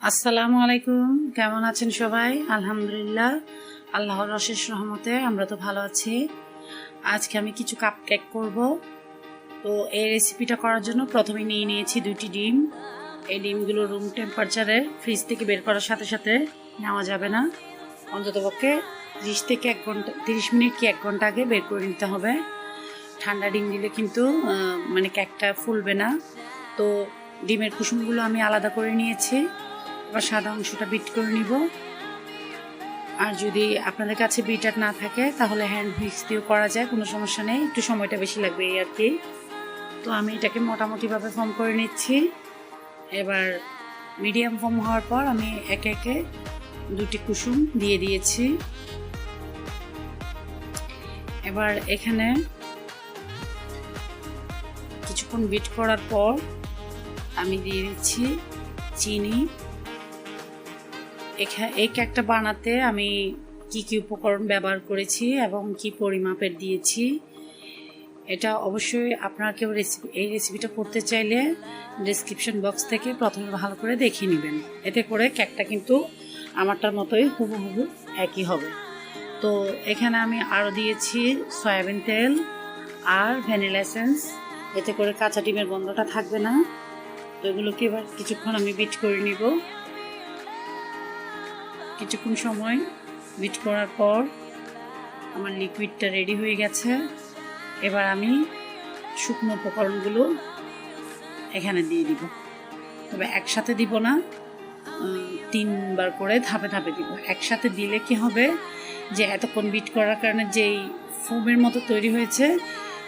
আসসালামু আলাইকুম, কেমন আছেন সবাই? আলহামদুলিল্লাহ, আল্লাহর অশেষ রহমতে আমরা তো ভালো আছি। আজকে আমি কিছু কাপ কেক করব। তো এই রেসিপিটা করার জন্য প্রথমে নিয়ে নিয়েছি 2টি ডিম। এই ডিমগুলো রুম টেম্পারেচারে ফ্রিজ থেকে বের করার সাথে সাথে নেওয়া যাবে না, অন্ততপক্ষে 30 থেকে 30 মিনিট কি 1 ঘন্টা আগে বের করে নিতে হবে। ঠান্ডা ডিম দিলে কিন্তু কেকটা ফুলবে না। তো ডিমের কুসুমগুলো আমি আলাদা করে নিয়েছি। এবার সাদা অংশটা বিট করে নিব। আর যদি আপনাদের কাছে বিটার না থাকে তাহলে হ্যান্ড হুইক্স দিয়েও করা যায়, কোনো সমস্যা নেই, একটু সময়টা বেশি লাগবে এই আর কি। তো আমি এটাকে মোটামুটিভাবে ফর্ম করে নিচ্ছি। এবার মিডিয়াম ফর্ম হওয়ার পর আমি একে একে 2টি কুসুম দিয়ে দিয়েছি। এবার এখানে কিছুক্ষণ বিট করার পর আমি দিয়ে দিচ্ছি চিনি। এই কেকটা বানাতে আমি কি উপকরণ ব্যবহার করেছি এবং কি পরিমাপের দিয়েছি এটা অবশ্যই আপনারা কেউ এই রেসিপিটা করতে চাইলে ডেসক্রিপশন বক্স থেকে প্রথমে ভালো করে দেখে নেবেন। এতে করে কেকটা কিন্তু আমারটার মতোই হুবহু একই হবে। তো এখানে আমি আরও দিয়েছি সয়াবিন তেল আর ভ্যানিলা এসেন্স, এতে করে কাঁচা ডিমের গন্ধটা থাকবে না। তো এগুলোকে এবার কিছুক্ষণ আমি বিট করে নিব। কিছুক্ষণ সময় বিট করার পর আমার লিকুইডটা রেডি হয়ে গেছে। এবার আমি শুকনো উপকরণগুলো এখানে দিয়ে দিব, তবে একসাথে দিব না, 3বার করে ধাপে ধাপে দিব। একসাথে দিলে কি হবে যে এতক্ষণ বিট করার কারণে যেই ফোমের মতো তৈরি হয়েছে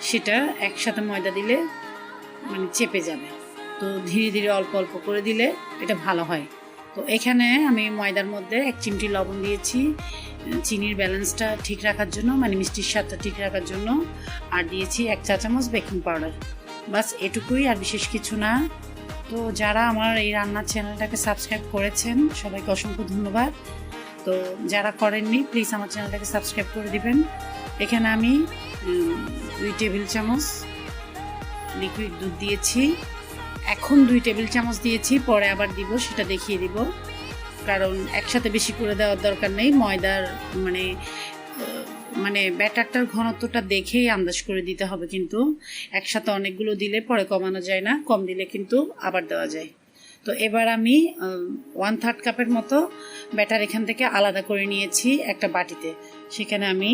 সেটা একসাথে ময়দা দিলে চেপে যাবে। তো ধীরে ধীরে অল্প অল্প করে দিলে এটা ভালো হয়। তো এখানে আমি ময়দার মধ্যে 1 চিমটি লবণ দিয়েছি চিনির ব্যালেন্সটা ঠিক রাখার জন্য, মিষ্টির স্বাদটা ঠিক রাখার জন্য। আর দিয়েছি 1 চা চামচ বেকিং পাউডার। বাস এটুকুই, আর বিশেষ কিছু না। তো যারা আমার এই রান্নার চ্যানেলটাকে সাবস্ক্রাইব করেছেন সবাইকে অসংখ্য ধন্যবাদ। তো যারা করেননি প্লিজ আমার চ্যানেলটাকে সাবস্ক্রাইব করে দিবেন। এখানে আমি 2 টেবিল চামচ লিকুইড দুধ দিয়েছি। এখন 2 টেবিল চামচ দিয়েছি, পরে আবার দিব, সেটা দেখিয়ে দিব, কারণ একসাথে বেশি করে দেওয়ার দরকার নেই। ময়দার ব্যাটারটার ঘনত্বটা দেখেই আন্দাজ করে দিতে হবে, কিন্তু একসাথে অনেকগুলো দিলে পরে কমানো যায় না, কম দিলে কিন্তু আবার দেওয়া যায়। তো এবার আমি 1/3 কাপের মতো ব্যাটার এখান থেকে আলাদা করে নিয়েছি একটা বাটিতে। সেখানে আমি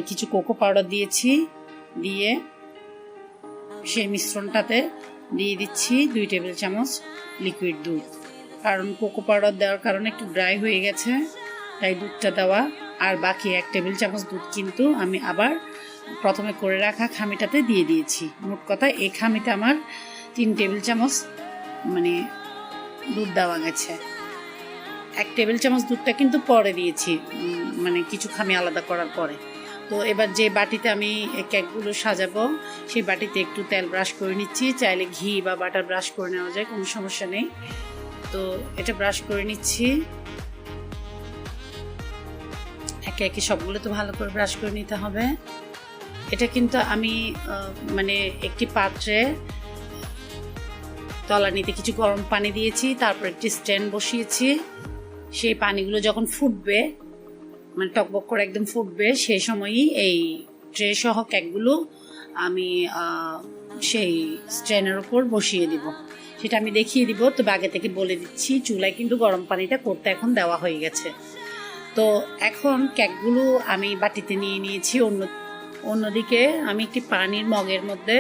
কিছু কোকো পাউডার দিয়েছি, দিয়ে সেই মিশ্রণটাতে দিয়ে দিচ্ছি 2 টেবিল চামচ লিকুইড দুধ। কারণ কোকো পাউডার দেওয়ার কারণে একটু ড্রাই হয়ে গেছে, তাই দুধটা দেওয়া। আর বাকি 1 টেবিল চামচ দুধ কিন্তু আমি আবার প্রথমে করে রাখা খামিটাতে দিয়ে দিয়েছি। মোট কথা এই খামিতে আমার 3 টেবিল চামচ দুধ দেওয়া গেছে। 1 টেবিল চামচ দুধটা কিন্তু পরে দিয়েছি, কিছু খামি আলাদা করার পরে। তো এবার যে বাটিতে আমি কেকগুলো সাজাবো সেই বাটিতে একটু তেল ব্রাশ করে নিচ্ছি। চাইলে ঘি বা বাটার ব্রাশ করে নেওয়া যায়, কোনো সমস্যা নেই। তো এটা ব্রাশ করে নিচ্ছি। একে একে সবগুলো তো ভালো করে ব্রাশ করে নিতে হবে। এটা কিন্তু আমি একটি পাত্রে তলানিতে কিছু গরম পানি দিয়েছি, তারপর একটি স্ট্যান্ড বসিয়েছি। সেই পানিগুলো যখন ফুটবে, টকবক করে একদম ফুটবে, সেই সময়ই এই ট্রে সহ কেকগুলো আমি সেই স্ট্যান্ডের উপর বসিয়ে দিব। সেটা আমি দেখিয়ে দিব, তবে আগে থেকে বলে দিচ্ছি চুলায় কিন্তু গরম পানিটা করতে এখন দেওয়া হয়ে গেছে। তো এখন কেকগুলো আমি বাটিতে নিয়ে নিয়েছি। অন্যদিকে আমি একটি পানির মগের মধ্যে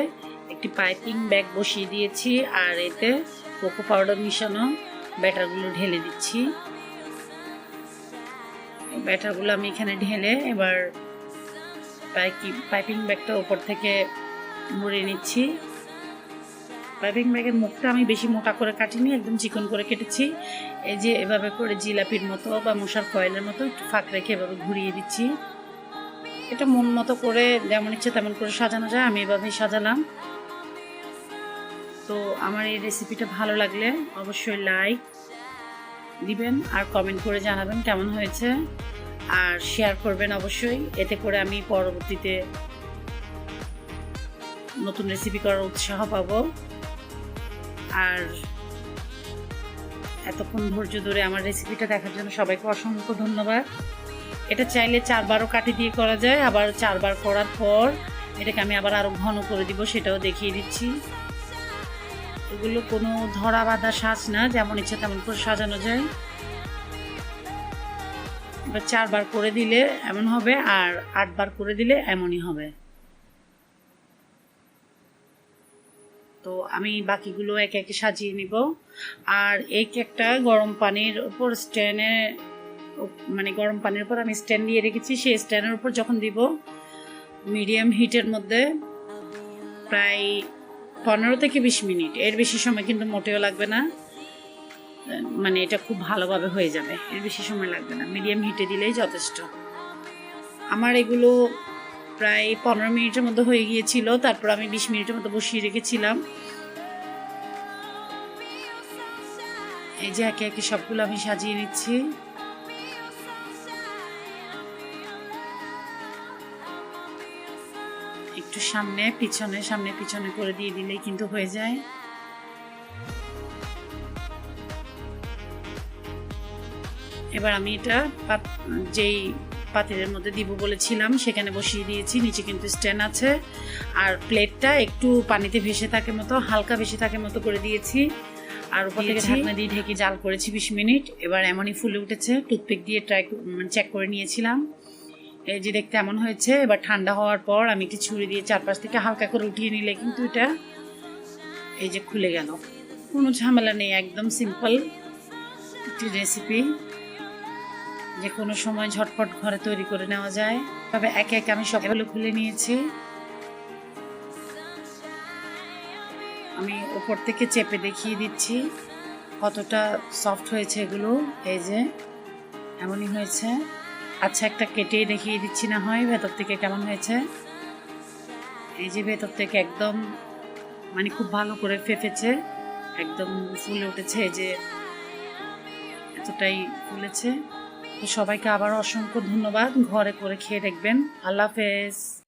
একটি পাইপিং ব্যাগ বসিয়ে দিয়েছি, আর এতে কোকো পাউডার মিশানো ব্যাটারগুলো ঢেলে দিচ্ছি। ব্যাটারগুলো আমি এখানে ঢেলে এবার পাইপিং ব্যাগটা উপর থেকে মুড়ে নিচ্ছি। পাইপিং ব্যাগের মুখটা আমি বেশি মোটা করে কাটিনি, একদম চিকন করে কেটেছি। এই যে এভাবে করে জিলাপির মতো বা মশার কয়েলের মতো একটু ফাঁক রেখে এভাবে ঘুরিয়ে দিচ্ছি। এটা মন মতো করে যেমন ইচ্ছে তেমন করে সাজানো যায়, আমি এভাবেই সাজালাম। তো আমার এই রেসিপিটা ভালো লাগলে অবশ্যই লাইক দিবেন আর কমেন্ট করে জানাবেন কেমন হয়েছে, আর শেয়ার করবেন অবশ্যই। এতে করে আমি পরবর্তীতে নতুন রেসিপি করার উৎসাহ পাবো। আর এতক্ষণ ধৈর্য ধরে আমার রেসিপিটা দেখার জন্য সবাইকে অসংখ্য ধন্যবাদ। এটা চাইলে 4 বারও কাঠি দিয়ে করা যায়, আবার 4 বার করার পর এটাকে আমি আবার আরও ঘন করে দিব, সেটাও দেখিয়ে দিচ্ছি। এগুলো কোনো ধরা বাঁধা সাজ না, যেমন ইচ্ছা তেমন করে সাজানো যায়। এবার 4 বার করে দিলে এমন হবে, আর 8 বার করে দিলে এমনই হবে। তো আমি বাকিগুলো একে একে সাজিয়ে নিব। আর এই কেকটা গরম পানির উপর স্ট্যান্ডে, মানে গরম পানির উপর আমি স্ট্যান্ড দিয়ে রেখেছি, সেই স্ট্যান্ডের উপর যখন দিব মিডিয়াম হিটের মধ্যে প্রায় 15 থেকে 20 মিনিট, এর বেশি সময় কিন্তু মোটেও লাগবে না, মানে এটা খুব ভালোভাবে হয়ে যাবে, এর বেশি সময় লাগবে না, মিডিয়াম হিটে দিলেই যথেষ্ট। আমার এগুলো প্রায় 15 মিনিটের মধ্যে হয়ে গিয়েছিল, তারপর আমি 20 মিনিটের মতো বসিয়ে রেখেছিলাম। এই যে একে একে সবগুলো আমি সাজিয়ে নিচ্ছি। একটু সামনে পিছনে করে দিয়ে দিলেই কিন্তু হয়ে যায়। এবার আমি এটা যেই পাতিলের মধ্যে দিব বলেছিলাম সেখানে বসিয়ে দিয়েছি, নিচে কিন্তু স্ট্যান্ড আছে, আর প্লেটটা একটু পানিতে ভেসে থাকে মতো, হালকা ভেসে থাকে মতো করে দিয়েছি, আর উপর থেকে ঢাকনা দিয়ে ঢেকে জাল করেছি 20 মিনিট। এবার এমনই ফুলে উঠেছে, টুথপিক দিয়ে চেক করে নিয়েছিলাম, এই যে দেখতে এমন হয়েছে। এবার ঠান্ডা হওয়ার পর আমি একটু ছুরি দিয়ে চারপাশ থেকে হালকা করে উঠিয়ে নিলে কিন্তু এটা এই যে খুলে গেল, কোনো ঝামেলা নেই, একদম সিম্পল একটি রেসিপি, যে কোনো সময় ঝটপট ঘরে তৈরি করে নেওয়া যায়। তবে একে একে আমি সবগুলো খুলে নিয়েছি। আমি উপর থেকে চেপে দেখিয়ে দিচ্ছি কতটা সফট হয়েছে এগুলো, এই যে এমনই হয়েছে। আচ্ছা, একটা কেটেই দেখিয়ে দিচ্ছি না হয় ভেতর থেকে কেমন হয়েছে। এই যে ভেতর থেকে একদম মানে খুব ভালো করে ফেপেছে, একদম ফুলে উঠেছে, এই যে এতটাই ফুলেছে। তো সবাইকে আবার অসংখ্য ধন্যবাদ, ঘরে করে খেয়ে দেখবেন। আল্লাহ হাফেজ।